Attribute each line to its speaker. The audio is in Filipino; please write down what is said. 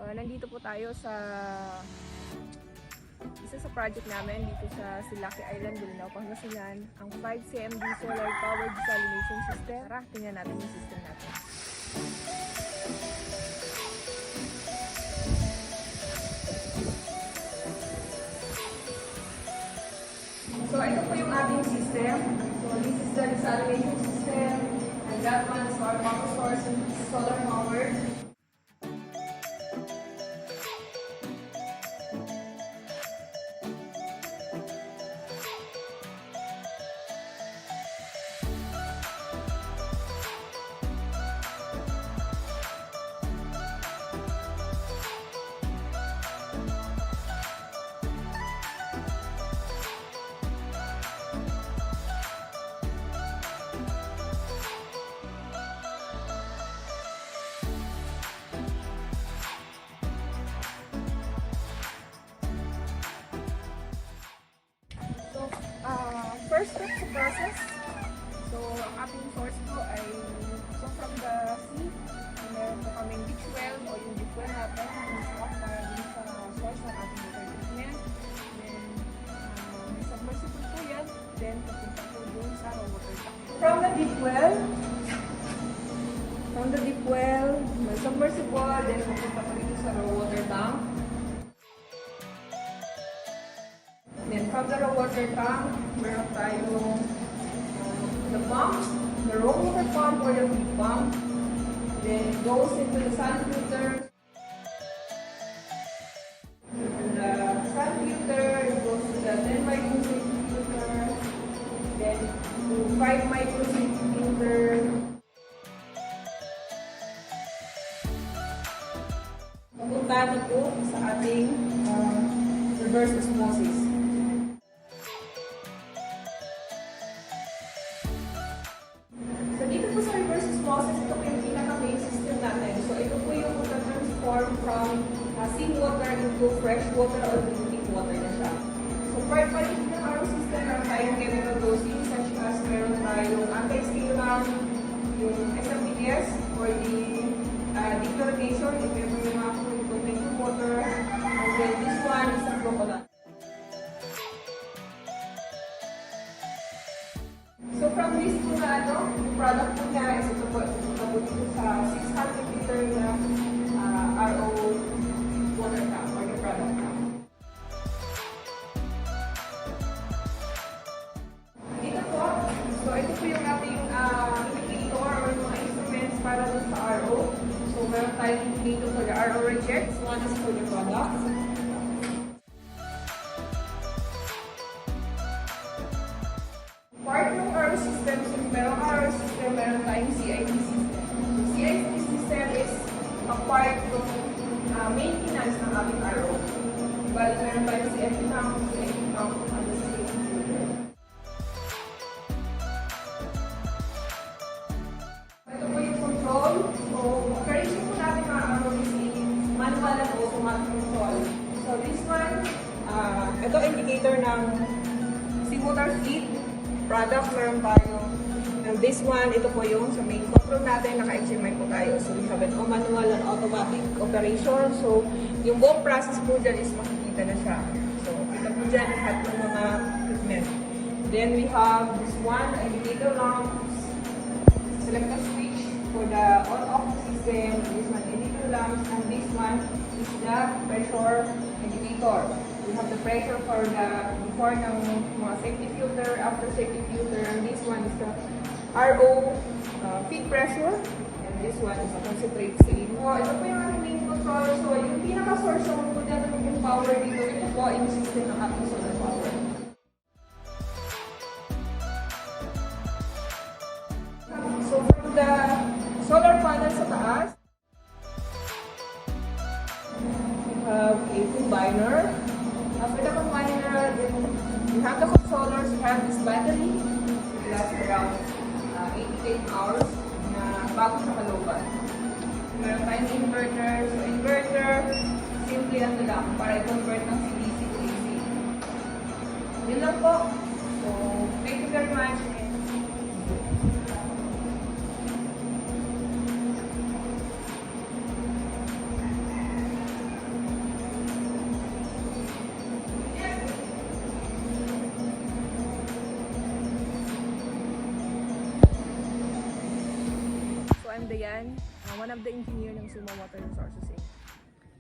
Speaker 1: Nandito po tayo sa isa sa project namin dito sa Silaki Island, Bolinao, Pangasinan, ang 5 CMD Solar Powered Desalination System. Tara, tingnan natin yung system natin. So ito po yung ating system. So this is the desalination system, and that one is our power source and solar powered. First step sa process, so ang ating source po ay from the sea. Meron po kaming beach well o yung deep well natin na stock para din sa source ng ating water treatment. Then, may submersible po yan. Then, papunta po doon sa water tank. From the deep well, may submersible. Then, papunta po dito sa raw water tank. Then from the raw water tank, meron tayong the pump, the raw water pump or the big pump. Then it goes into the sand filter. And the sand filter, it goes to the 10 microsecond filter. Then to 5 microsecond filter. Papunta na po sa ating reverse osmosis. Ito po yung pinaka-main system natin. So, ito po yung transform from seawater into fresh water or drinking water na siya. So, part pa rin ng RO system, meron tayong chemical dosing such as meron tayong anti-scalar, yung SMPDS for the dechlorination, if ever yung mga drinking water, and then this one is a crocodile. So from this po na product po niya is ito po dito sa 600 liter na RO water tank or the product tank. Dito po, so ito po yung ating indicator or mga instruments para dun sa RO. So meron tayong indicator for the RO rejects, one is for the product. Part ng RO system, since merong RO system, meron tayong CIP system. So, CIP system is a part ng maintenance ng ating RO. Bali, meron tayong CIP tank, and the CIP filter. Ito po yung control. So, operation po natin mga RO is manual and automatic control. So, this one, ito indicator ng seawater feed. Product, meron tayo. And this one, ito po yung sa main control natin, naka-HMI po tayo. So, we have an manual and automatic operation. So, yung buong process po dyan is makikita na siya. So, ito po dyan, lahat ng mga equipment. Then, we have this one, indicator lamps, select a switch for the on-off system. This one, indicator lamps, and this one is the pressure indicator. We have the pressure for the before ng mga safety filter, after safety filter, and this one is the RO feed pressure, and this one is the concentrate saline. So, ito po yung ating main controller. So, yung pinaka-source ng yung power dito, ito po yung system ng ating solar power. So, from the solar panel sa taas, we have a combiner. After the combiner, then you have the controllers, you have this battery. It lasts around 88 hours na bago sa kalooban. Meron tayong inverter. So inverter, simply ano lang, para i-convert ng DC to AC. Yun lang po. So, thank you very much. I'm Dayan, one of the engineer ng Suma Water Resources Inc.